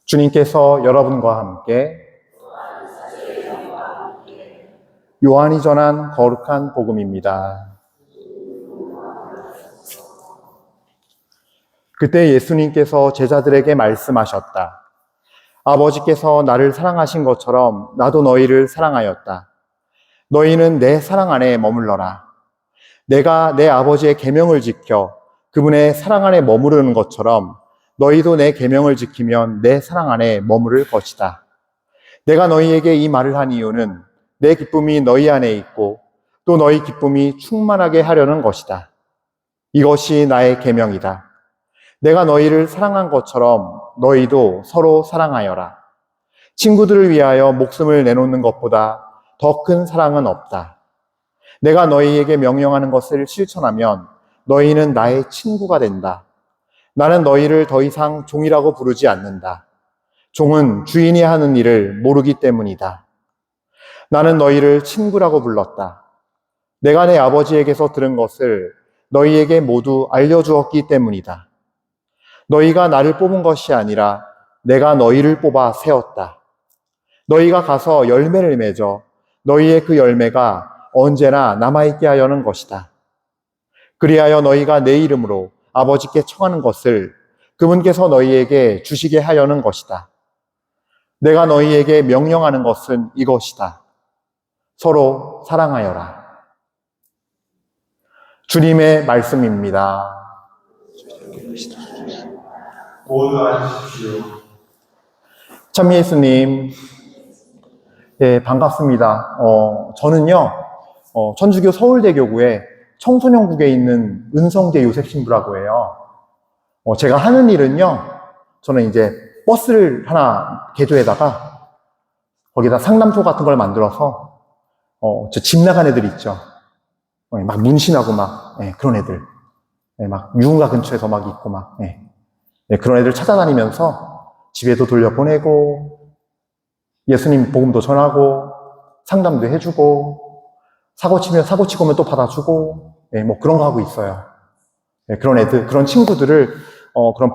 주님께서 여러분과 함께 요한이 전한 거룩한 복음입니다. 그때 예수님께서 제자들에게 말씀하셨다. 아버지께서 나를 사랑하신 것처럼 나도 너희를 사랑하였다. 너희는 내 사랑 안에 머물러라. 내가 내 아버지의 계명을 지켜 그분의 사랑 안에 머무르는 것처럼 너희도 내 계명을 지키면 내 사랑 안에 머무를 것이다. 내가 너희에게 이 말을 한 이유는 내 기쁨이 너희 안에 있고 또 너희 기쁨이 충만하게 하려는 것이다. 이것이 나의 계명이다. 내가 너희를 사랑한 것처럼 너희도 서로 사랑하여라. 친구들을 위하여 목숨을 내놓는 것보다 더 큰 사랑은 없다. 내가 너희에게 명령하는 것을 실천하면 너희는 나의 친구가 된다. 나는 너희를 더 이상 종이라고 부르지 않는다. 종은 주인이 하는 일을 모르기 때문이다. 나는 너희를 친구라고 불렀다. 내가 내 아버지에게서 들은 것을 너희에게 모두 알려주었기 때문이다. 너희가 나를 뽑은 것이 아니라 내가 너희를 뽑아 세웠다. 너희가 가서 열매를 맺어 너희의 그 열매가 언제나 남아있게 하려는 것이다. 그리하여 너희가 내 이름으로 아버지께 청하는 것을 그분께서 너희에게 주시게 하려는 것이다. 내가 너희에게 명령하는 것은 이것이다. 서로 사랑하여라. 주님의 말씀입니다. 모두 앉으십시오. 참 예수님, 예, 반갑습니다. 저는요, 천주교 서울대교구에 청소년국에 있는 은성대 요셉 신부라고 해요. 제가 하는 일은요, 저는 이제 버스를 하나 개조해다가 거기다 상담소 같은 걸 만들어서 저 집 나간 애들 있죠. 막 문신하고 막 그런 애들, 막 유흥가 근처에서 막 있고 막 그런 애들 찾아다니면서 집에도 돌려보내고 예수님 복음도 전하고 상담도 해주고 사고 치고 오면 또 받아주고 뭐 그런 거 하고 있어요. 그런 애들, 그런 친구들을 그런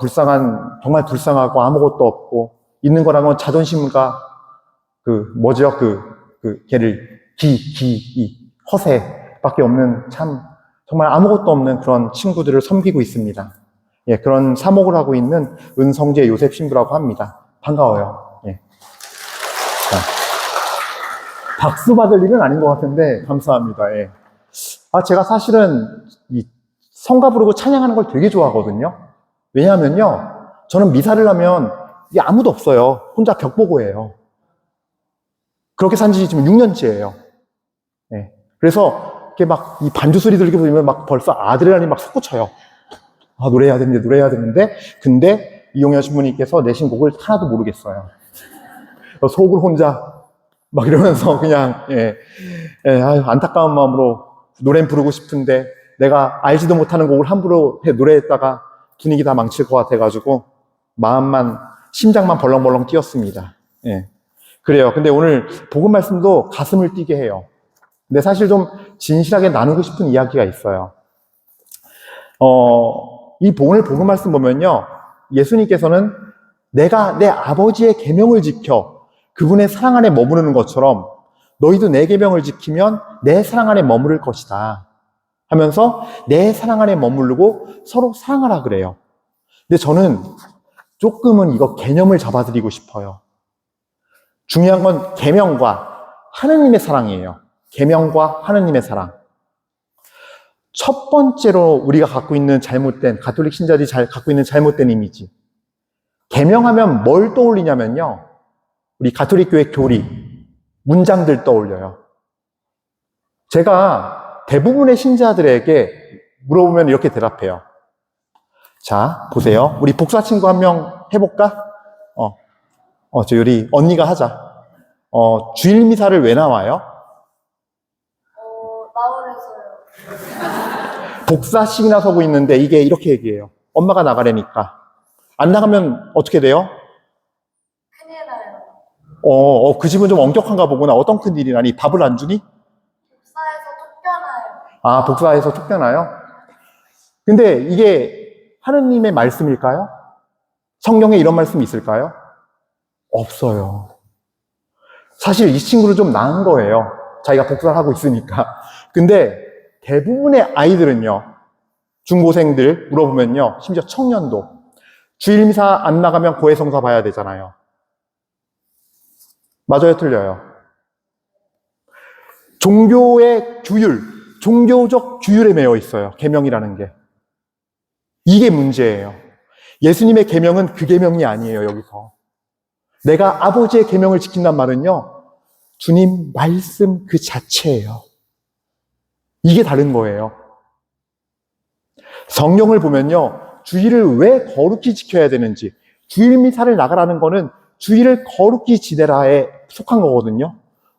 정말 불쌍하고 아무것도 없고 있는 거라면 자존심과 걔를 허세밖에 없는 참 정말 아무것도 없는 그런 친구들을 섬기고 있습니다. 그런 사목을 하고 있는 은성재 요셉 신부라고 합니다. 반가워요. 박수 받을 일은 아닌 것 같은데 감사합니다. 제가 사실은 이 성가 부르고 찬양하는 걸 되게 좋아하거든요. 왜냐하면요, 저는 미사를 하면 이게 아무도 없어요. 혼자 벽 보고 해요. 그렇게 산 지 지금 6년째예요. 그래서 이렇게 막 이 반주 소리 들리고 보면 막 벌써 아드레날린이 막 솟구쳐요. 노래해야 되는데 근데 이용현 신부님께서 내신 곡을 하나도 모르겠어요. 속을 혼자 막 이러면서 그냥 안타까운 마음으로 노래 부르고 싶은데 내가 알지도 못하는 곡을 함부로 노래했다가 분위기 다 망칠 것 같아가지고 심장만 벌렁벌렁 뛰었습니다. 그래요. 근데 오늘 복음 말씀도 가슴을 뛰게 해요. 근데 사실 좀 진실하게 나누고 싶은 이야기가 있어요. 오늘 복음 말씀 보면요, 예수님께서는 내가 내 아버지의 계명을 지켜 그분의 사랑 안에 머무르는 것처럼 너희도 내 계명을 지키면 내 사랑 안에 머무를 것이다 하면서 내 사랑 안에 머무르고 서로 사랑하라 그래요. 근데 저는 조금은 이거 개념을 잡아드리고 싶어요. 중요한 건 계명과 하느님의 사랑이에요. 계명과 하느님의 사랑. 첫 번째로 우리가 갖고 있는 가톨릭 신자들이 갖고 있는 잘못된 이미지. 계명하면 뭘 떠올리냐면요, 우리 가톨릭 교회 교리, 문장들 떠올려요. 제가 대부분의 신자들에게 물어보면 이렇게 대답해요. 자, 보세요. 우리 복사 친구 한 명 해볼까? 저 우리 언니가 하자. 주일 미사를 왜 나와요? 나월에서요. 복사식이나 서고 있는데 이게 이렇게 얘기해요. 엄마가 나가라니까. 안 나가면 어떻게 돼요? 큰일 나요. 그 집은 좀 엄격한가 보구나. 어떤 큰일이나니? 밥을 안 주니? 복사해서 쫓겨나요. 아, 복사해서 쫓겨나요? 근데 이게 하느님의 말씀일까요? 성경에 이런 말씀이 있을까요? 없어요. 사실 이 친구는 좀 나은 거예요. 자기가 복사를 하고 있으니까. 근데 대부분의 아이들은요, 중고생들 물어보면요, 심지어 청년도 주일미사 안 나가면 고해성사 봐야 되잖아요. 맞아요, 틀려요? 종교의 규율, 종교적 규율에 매여 있어요. 계명이라는 게. 이게 문제예요. 예수님의 계명은 그 계명이 아니에요, 여기서. 내가 아버지의 계명을 지킨단 말은요, 주님 말씀 그 자체예요. 이게 다른 거예요. 성경을 보면요, 주일을 왜 거룩히 지켜야 되는지, 주일 미사를 나가라는 거는 주일을 거룩히 지내라에 속한 거거든요.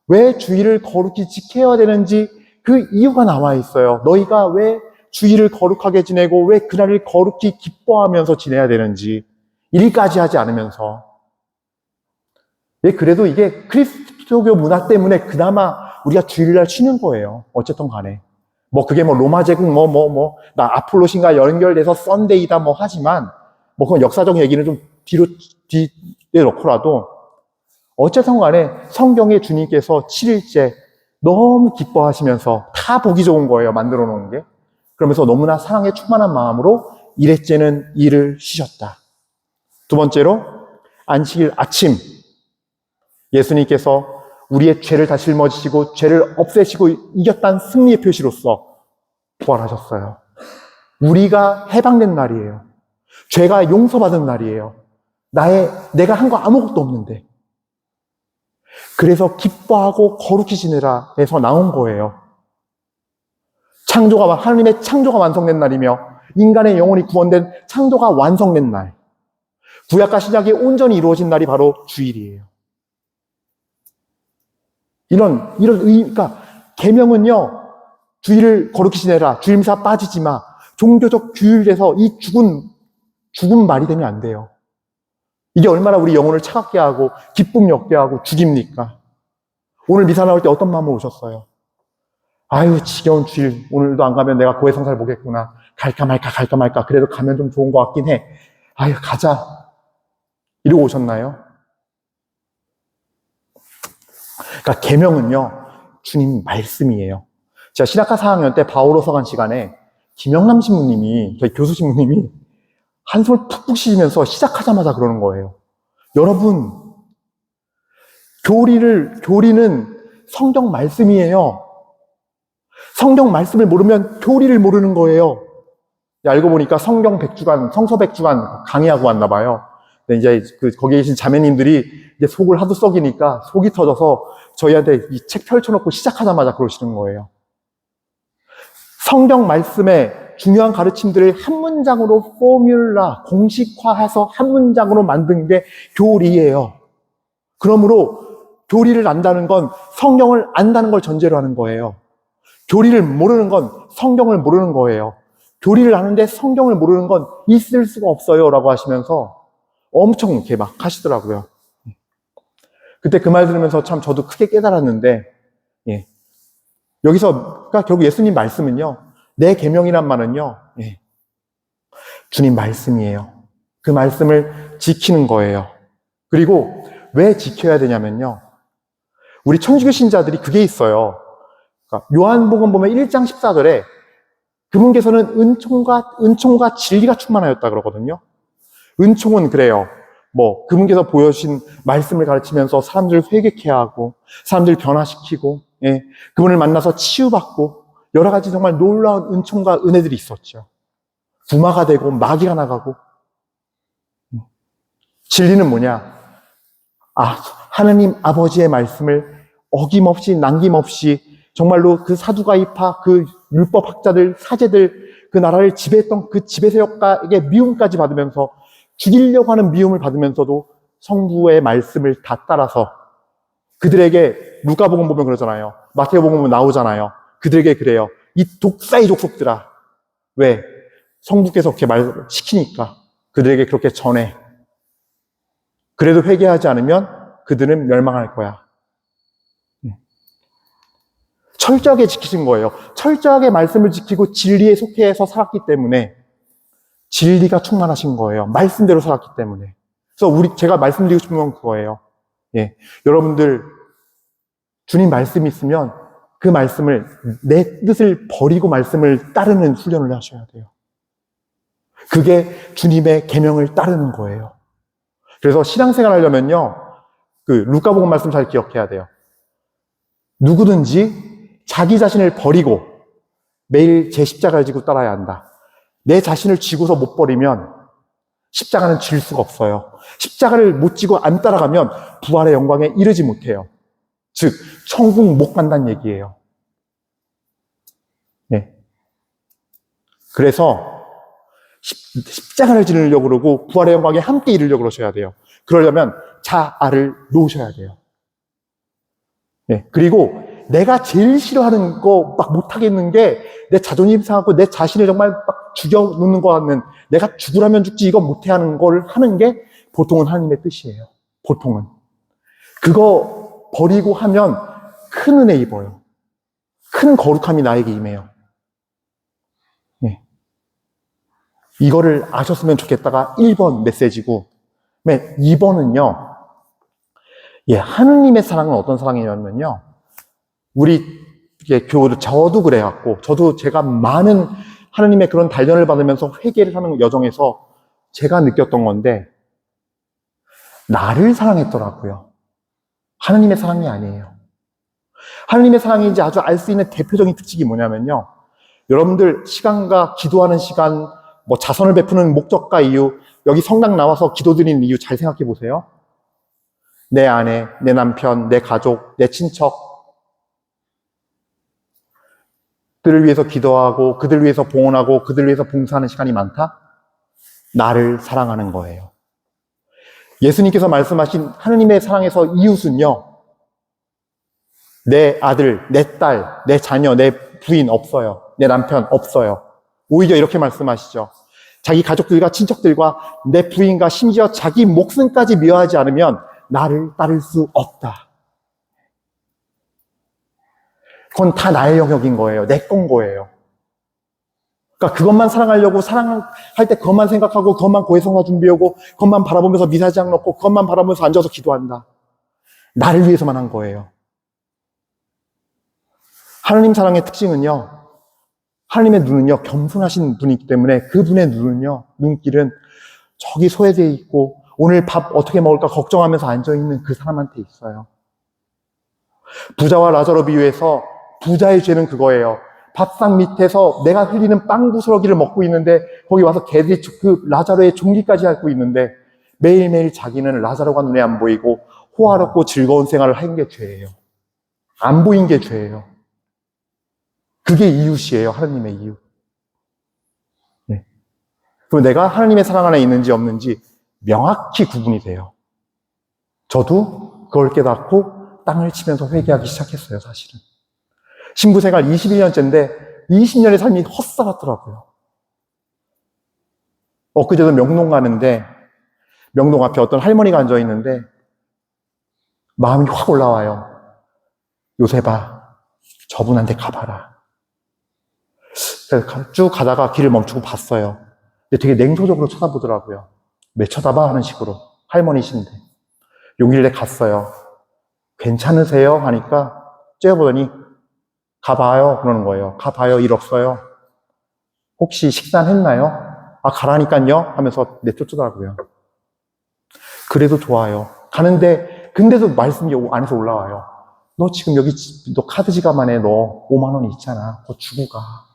왜 주일을 거룩히 지켜야 되는지 그 이유가 나와 있어요. 너희가 왜 주일을 거룩하게 지내고 왜 그날을 거룩히 기뻐하면서 지내야 되는지, 일까지 하지 않으면서. 그래도 이게 그리스도교 문화 때문에 그나마 우리가 주일날 쉬는 거예요. 어쨌든 간에. 그게 로마 제국 나 아폴로신과 연결돼서 썬데이다 하지만, 그건 역사적 얘기는 좀 뒤에 놓고라도, 어쨌든 간에 성경에 주님께서 7일째 너무 기뻐하시면서 다 보기 좋은 거예요. 만들어 놓은 게. 그러면서 너무나 사랑에 충만한 마음으로 일회째는 일을 쉬셨다. 두 번째로, 안식일 아침. 예수님께서 우리의 죄를 다 짊어지시고 죄를 없애시고 이겼다는 승리의 표시로서 부활하셨어요. 우리가 해방된 날이에요. 죄가 용서받은 날이에요. 내가 한 거 아무것도 없는데. 그래서 기뻐하고 거룩히 지내라 해서 나온 거예요. 하나님의 창조가 완성된 날이며 인간의 영혼이 구원된 창조가 완성된 날. 구약과 신약이 온전히 이루어진 날이 바로 주일이에요. 그러니까, 계명은요, 주일을 거룩히 지내라, 주일미사 빠지지 마, 종교적 규율에서 이 죽은 말이 되면 안 돼요. 이게 얼마나 우리 영혼을 차갑게 하고, 기쁨이 없게 하고, 죽입니까? 오늘 미사 나올 때 어떤 마음으로 오셨어요? 아유, 지겨운 주일, 오늘도 안 가면 내가 고해성사를 보겠구나. 갈까 말까. 그래도 가면 좀 좋은 것 같긴 해. 아유, 가자. 이러고 오셨나요? 그러니까 계명은요, 주님 말씀이에요. 제가 신학과 4학년 때 바오로 서간 시간에 김영남 신부님이, 저희 교수 신부님이 한숨을 푹푹 쉬면서 시작하자마자 그러는 거예요. 여러분, 교리는 성경 말씀이에요. 성경 말씀을 모르면 교리를 모르는 거예요. 알고 보니까 성서 100주간 강의하고 왔나 봐요. 이제 거기에 계신 자매님들이 이제 속을 하도 썩이니까 속이 터져서 저희한테 이 책 펼쳐놓고 시작하자마자 그러시는 거예요. 성경 말씀의 중요한 가르침들을 한 문장으로 공식화해서 한 문장으로 만든 게 교리예요. 그러므로 교리를 안다는 건 성경을 안다는 걸 전제로 하는 거예요. 교리를 모르는 건 성경을 모르는 거예요. 교리를 아는데 성경을 모르는 건 있을 수가 없어요. 라고 하시면서 엄청 이렇게 막 하시더라고요. 그때 그 말 들으면서 참 저도 크게 깨달았는데, 그러니까 결국 예수님 말씀은요, 내 계명이란 말은요, 주님 말씀이에요. 그 말씀을 지키는 거예요. 그리고 왜 지켜야 되냐면요, 우리 천주교 신자들이 그게 있어요. 그러니까 요한복음 보면 1장 14절에 그분께서는 은총과 진리가 충만하였다 그러거든요. 은총은 그래요. 그분께서 보여주신 말씀을 가르치면서 사람들을 회개케 하고, 사람들을 변화시키고, 그분을 만나서 치유받고, 여러 가지 정말 놀라운 은총과 은혜들이 있었죠. 부마가 되고, 마귀가 나가고. 진리는 뭐냐? 하느님 아버지의 말씀을 어김없이, 남김없이, 정말로 그 사두가이파, 그 율법학자들, 사제들, 그 나라를 지배했던 그 지배세력가에게 미움까지 받으면서 죽이려고 하는 미움을 받으면서도 성부의 말씀을 다 따라서 그들에게 누가복음 보면 그러잖아요. 마태복음 보면 나오잖아요. 그들에게 그래요. 이 독사의 족속들아. 왜? 성부께서 그렇게 말시키니까 그들에게 그렇게 전해. 그래도 회개하지 않으면 그들은 멸망할 거야. 철저하게 지키신 거예요. 철저하게 말씀을 지키고 진리에 속해서 살았기 때문에 진리가 충만하신 거예요. 말씀대로 살았기 때문에. 그래서 제가 말씀드리고 싶은 건 그거예요. 예. 여러분들, 주님 말씀이 있으면 그 말씀을, 내 뜻을 버리고 말씀을 따르는 훈련을 하셔야 돼요. 그게 주님의 계명을 따르는 거예요. 그래서 신앙생활 하려면요, 루카복음 말씀 잘 기억해야 돼요. 누구든지 자기 자신을 버리고 매일 제 십자가를 지고 따라야 한다. 내 자신을 쥐고서 못 버리면 십자가는 질 수가 없어요. 십자가를 못 지고 안 따라가면 부활의 영광에 이르지 못해요. 즉, 천국 못 간다는 얘기예요. 네. 그래서 십자가를 지르려고 그러고 부활의 영광에 함께 이르려고 그러셔야 돼요. 그러려면 자아를 놓으셔야 돼요. 네. 그리고 내가 제일 싫어하는 거 막 못하겠는 게 내 자존심 상하고 내 자신을 정말 막 죽여놓는 것 같는, 내가 죽으라면 죽지 이거 못해 하는 걸 하는 게 보통은 하나님의 뜻이에요. 보통은. 그거 버리고 하면 큰 은혜 입어요. 큰 거룩함이 나에게 임해요. 네. 이거를 아셨으면 좋겠다가 1번 메시지고, 2번은요, 하느님의 사랑은 어떤 사랑이냐면요, 우리 저도 그래갖고, 제가 많은 하느님의 그런 단련을 받으면서 회개를 하는 여정에서 제가 느꼈던 건데, 나를 사랑했더라고요. 하느님의 사랑이 아니에요. 하느님의 사랑인지 아주 알 수 있는 대표적인 특징이 뭐냐면요, 여러분들 시간과 기도하는 시간, 자선을 베푸는 목적과 이유, 여기 성당 나와서 기도드리는 이유 잘 생각해 보세요. 내 아내, 내 남편, 내 가족, 내 친척, 그들을 위해서 기도하고, 그들을 위해서 봉헌하고, 그들을 위해서 봉사하는 시간이 많다? 나를 사랑하는 거예요. 예수님께서 말씀하신 하느님의 사랑에서 이웃은요, 내 아들, 내 딸, 내 자녀, 내 부인 없어요. 내 남편 없어요. 오히려 이렇게 말씀하시죠. 자기 가족들과 친척들과 내 부인과 심지어 자기 목숨까지 미워하지 않으면 나를 따를 수 없다. 그건 다 나의 영역인 거예요. 내 건 거예요. 그러니까 그것만 사랑하려고, 사랑할 때 그것만 생각하고, 그것만 고해성사 준비하고, 그것만 바라보면서 미사장 넣고, 그것만 바라보면서 앉아서 기도한다. 나를 위해서만 한 거예요. 하느님 사랑의 특징은요, 하느님의 눈은요, 겸손하신 분이기 때문에 그분의 눈길은 저기 소외되어 있고, 오늘 밥 어떻게 먹을까 걱정하면서 앉아있는 그 사람한테 있어요. 부자와 라자로 비유해서 부자의 죄는 그거예요. 밥상 밑에서 내가 흘리는 빵 부스러기를 먹고 있는데 거기 와서 개들이 그 라자로의 종기까지 앓고 있는데 매일매일 자기는 라자로가 눈에 안 보이고 호화롭고 즐거운 생활을 한 게 죄예요. 안 보인 게 죄예요. 그게 이웃이에요. 하나님의 이웃. 네. 그리고 내가 하나님의 사랑 안에 있는지 없는지 명확히 구분이 돼요. 저도 그걸 깨닫고 땅을 치면서 회개하기 시작했어요, 사실은. 신부생활 21년째인데 20년의 삶이 헛살았더라고요. 엊그제도 명동 가는데 명동 앞에 어떤 할머니가 앉아있는데 마음이 확 올라와요. 요셉아, 저분한테 가봐라. 그래서 쭉 가다가 길을 멈추고 봤어요. 근데 되게 냉소적으로 쳐다보더라고요. 왜 쳐다봐? 하는 식으로. 할머니신데. 용기를 내 갔어요. 괜찮으세요? 하니까 쬐어보더니 가봐요. 그러는 거예요. 가봐요. 일 없어요. 혹시 식사는 했나요? 아, 가라니까요. 하면서 내쫓더라고요. 그래도 좋아요. 가는데 근데도 말씀이 안에서 올라와요. 너 지금 여기 너 카드 지갑 안에 너 5만 원 있잖아. 그거 주고 가.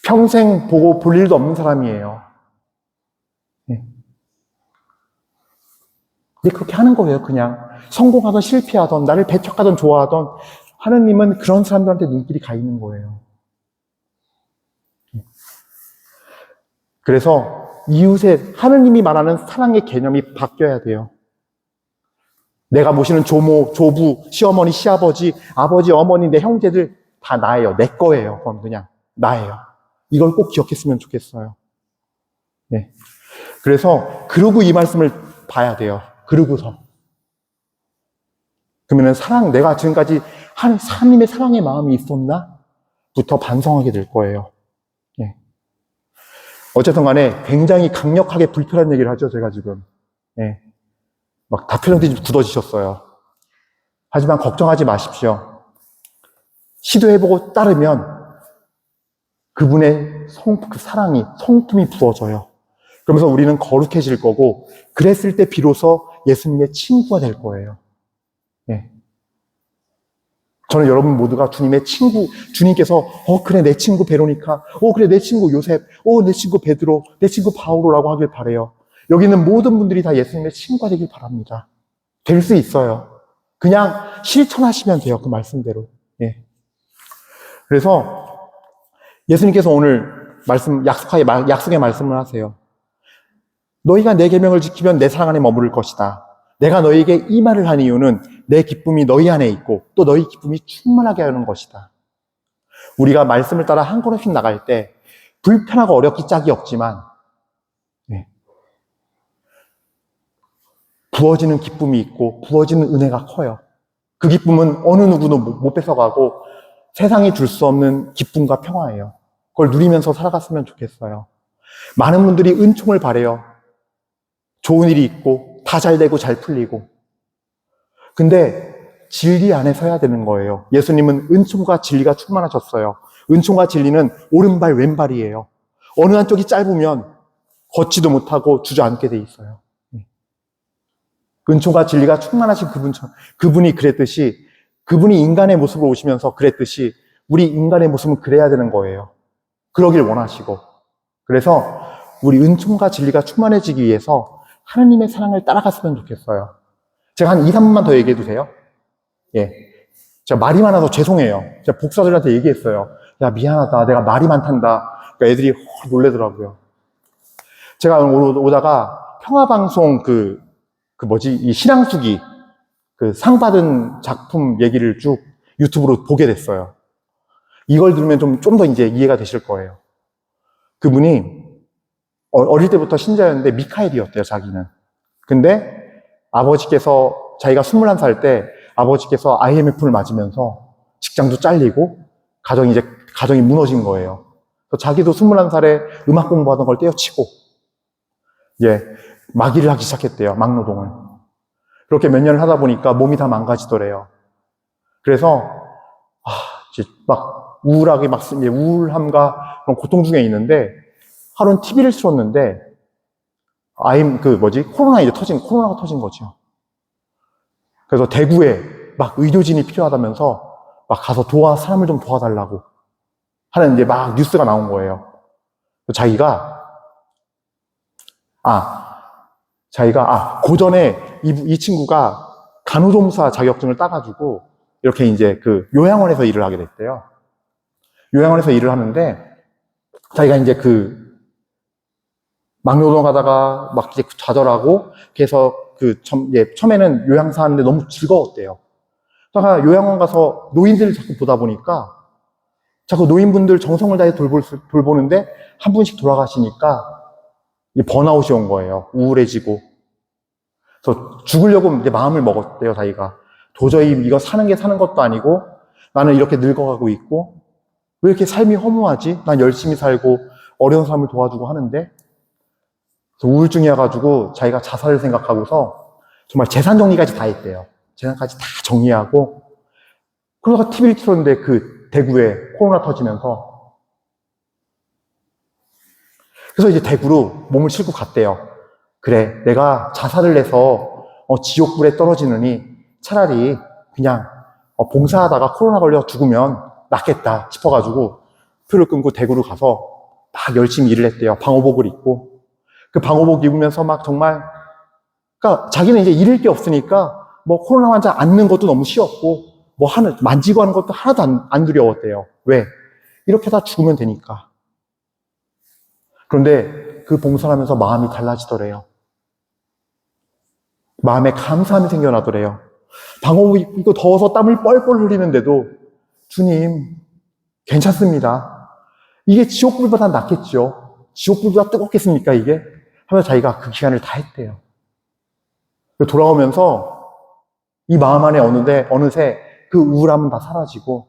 평생 보고 볼 일도 없는 사람이에요. 네. 근데 그렇게 하는 거예요. 그냥 성공하던 실패하던 나를 배척하던 좋아하던 하느님은 그런 사람들한테 눈길이 가 있는 거예요. 그래서 이웃의 하느님이 말하는 사랑의 개념이 바뀌어야 돼요. 내가 모시는 조모, 조부, 시어머니, 시아버지, 아버지, 어머니, 내 형제들 다 나예요. 내 거예요. 그건 그냥 나예요. 이걸 꼭 기억했으면 좋겠어요. 네. 그래서 그러고 이 말씀을 봐야 돼요. 그러고서. 그러면은 내가 지금까지 하나님의 사랑의 마음이 있었나? 부터 반성하게 될 거예요. 예. 어쨌든 간에 굉장히 강력하게 불편한 얘기를 하죠, 제가 지금. 예. 막 다 표정들이 굳어지셨어요. 하지만 걱정하지 마십시오. 시도해보고 따르면 그분의 그 사랑이, 성품이 부어져요. 그러면서 우리는 거룩해질 거고, 그랬을 때 비로소 예수님의 친구가 될 거예요. 예. 저는 여러분 모두가 주님의 친구, 주님께서 그래 내 친구 베로니카, 그래 내 친구 요셉, 내 친구 베드로, 내 친구 바오로라고 하길 바래요. 여기 있는 모든 분들이 다 예수님의 친구가 되길 바랍니다. 될 수 있어요. 그냥 실천하시면 돼요. 그 말씀대로. 예. 그래서 예수님께서 오늘 약속의 말씀을 하세요. 너희가 내 계명을 지키면 내 사랑 안에 머무를 것이다. 내가 너희에게 이 말을 한 이유는 내 기쁨이 너희 안에 있고 또 너희 기쁨이 충만하게 하는 것이다. 우리가 말씀을 따라 한 걸음씩 나갈 때 불편하고 어렵기 짝이 없지만 부어지는 기쁨이 있고 부어지는 은혜가 커요. 그 기쁨은 어느 누구도 못 뺏어가고 세상이 줄 수 없는 기쁨과 평화예요. 그걸 누리면서 살아갔으면 좋겠어요. 많은 분들이 은총을 바래요. 좋은 일이 있고 다 잘 되고 잘 풀리고. 근데 진리 안에 서야 되는 거예요. 예수님은 은총과 진리가 충만하셨어요. 은총과 진리는 오른발 왼발이에요. 어느 한쪽이 짧으면 걷지도 못하고 주저앉게 돼 있어요. 은총과 진리가 충만하신 그분이 그랬듯이, 그분이 인간의 모습으로 오시면서 그랬듯이 우리 인간의 모습은 그래야 되는 거예요. 그러길 원하시고. 그래서 우리 은총과 진리가 충만해지기 위해서 하나님의 사랑을 따라갔으면 좋겠어요. 제가 한 2, 3분만 더 얘기해도 돼요? 예. 제가 말이 많아서 죄송해요. 제가 복사들한테 얘기했어요. 야, 미안하다. 내가 말이 많단다. 그러니까 애들이 놀래더라고요. 제가 오다가 평화방송 이 신앙수기, 상 받은 작품 얘기를 쭉 유튜브로 보게 됐어요. 이걸 들으면 좀 더 이제 이해가 되실 거예요. 그분이 어릴 때부터 신자였는데 미카엘이었대요, 자기는. 근데 아버지께서, 자기가 21살 때 아버지께서 IMF를 맞으면서 직장도 잘리고 가정이 무너진 거예요. 그래서 자기도 21살에 음악 공부하던 걸 떼어치고 마기를 하기 시작했대요, 막노동을. 그렇게 몇 년을 하다 보니까 몸이 다 망가지더래요. 그래서 이제 막 우울하게 우울함과 그런 고통 중에 있는데 하루는 TV를 틀었는데 코로나가 터진 거죠. 그래서 대구에 막 의료진이 필요하다면서 막 가서 사람을 좀 도와달라고 하는 이제 막 뉴스가 나온 거예요. 자기가 고전에 이 친구가 간호조무사 자격증을 따가지고 이렇게 이제 요양원에서 일을 하게 됐대요. 요양원에서 일을 하는데 자기가 이제 막노동 하다가 막 이제 좌절하고 그래서 처음에는 요양사 하는데 너무 즐거웠대요. 그러다가 요양원 가서 노인들을 자꾸 보다 보니까 자꾸 노인분들 정성을 다해 돌보는데 한 분씩 돌아가시니까 번아웃이 온 거예요. 우울해지고. 그래서 죽으려고 이제 마음을 먹었대요, 자기가. 도저히 이거 사는 게 사는 것도 아니고 나는 이렇게 늙어가고 있고 왜 이렇게 삶이 허무하지? 난 열심히 살고 어려운 사람을 도와주고 하는데. 그래서 우울증이 와가지고 자기가 자살을 생각하고서 정말 재산 정리까지 다 했대요. 재산까지 다 정리하고 그러다가 TV를 틀었는데 대구에 코로나 터지면서 그래서 이제 대구로 몸을 싣고 갔대요. 그래, 내가 자살을 해서 지옥불에 떨어지느니 차라리 그냥 봉사하다가 코로나 걸려 죽으면 낫겠다 싶어가지고 표를 끊고 대구로 가서 막 열심히 일을 했대요. 방호복을 입고. 그 방호복 입으면서 막 정말, 그러니까 자기는 이제 잃을 게 없으니까 코로나 환자 앉는 것도 너무 쉬웠고 만지고 하는 것도 하나도 안 두려웠대요. 왜? 이렇게 다 죽으면 되니까. 그런데 그 봉사를 하면서 마음이 달라지더래요. 마음에 감사함이 생겨나더래요. 방어복 입고 더워서 땀을 뻘뻘 흘리는데도 주님, 괜찮습니다. 이게 지옥불보다 낫겠죠. 지옥불보다 뜨겁겠습니까, 이게? 하면서 자기가 그 기간을 다 했대요. 돌아오면서 이 마음 안에 어느새 그 우울함은 다 사라지고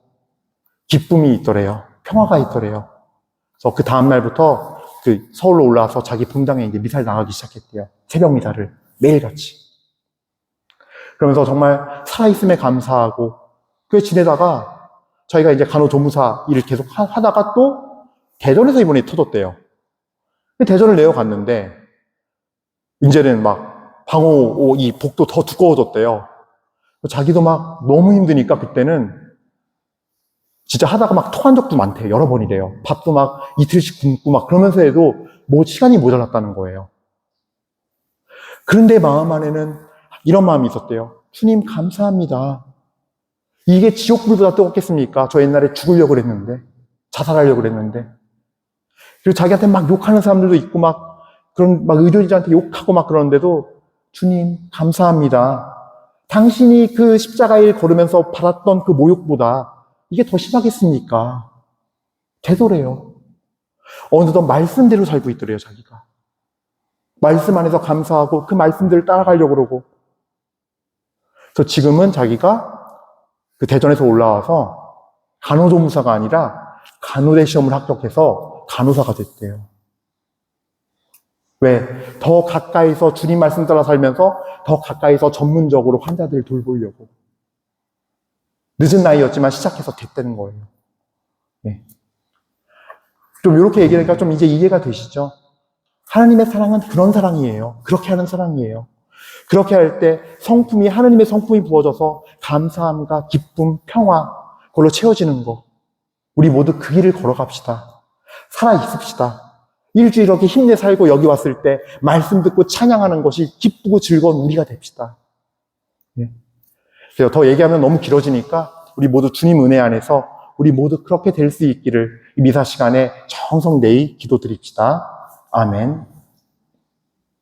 기쁨이 있더래요. 평화가 있더래요. 그래서 그 다음날부터 그 서울로 올라와서 자기 분당에 이제 미사를 나가기 시작했대요. 새벽 미사를 매일같이. 그러면서 정말 살아있음에 감사하고 그 지내다가 저희가 이제 간호조무사 일을 계속 하다가 또 대전에서 이번에 터졌대요. 대전을 내려갔는데 이제는 막 방호 이 복도 더 두꺼워졌대요. 자기도 막 너무 힘드니까 그때는 진짜 하다가 막 토한 적도 많대요. 여러 번이래요. 밥도 막 이틀씩 굶고 막 그러면서 해도 뭐 시간이 모자랐다는 거예요. 그런데 마음 안에는 이런 마음이 있었대요. 주님 감사합니다. 이게 지옥불보다 뜨겁겠습니까? 저 옛날에 죽으려고 그랬는데, 자살하려고 그랬는데. 그리고 자기한테 막 욕하는 사람들도 있고 막 그런 막 의료진한테 욕하고 막 그러는데도 주님 감사합니다. 당신이 그 십자가에 걸으면서 받았던 그 모욕보다 이게 더 심하겠습니까? 되더래요. 어느덧 말씀대로 살고 있더래요, 자기가. 말씀 안에서 감사하고 그 말씀대로 따라가려고 그러고. 그래서 지금은 자기가 그 대전에서 올라와서 간호조무사가 아니라 간호대 시험을 합격해서 간호사가 됐대요. 왜? 더 가까이서 주님 말씀 따라 살면서 더 가까이서 전문적으로 환자들을 돌보려고. 늦은 나이였지만 시작해서 됐다는 거예요. 네. 좀 이렇게 얘기하니까 좀 이제 이해가 되시죠? 하나님의 사랑은 그런 사랑이에요. 그렇게 하는 사랑이에요. 그렇게 할 때 성품이, 하나님의 성품이 부어져서 감사함과 기쁨, 평화, 그걸로 채워지는 거. 우리 모두 그 길을 걸어갑시다. 살아있읍시다. 일주일 이렇게 힘내 살고 여기 왔을 때 말씀 듣고 찬양하는 것이 기쁘고 즐거운 우리가 됩시다. 네. 그래서 더 얘기하면 너무 길어지니까 우리 모두 주님 은혜 안에서 우리 모두 그렇게 될 수 있기를 이 미사 시간에 정성내이 기도드립시다. 아멘.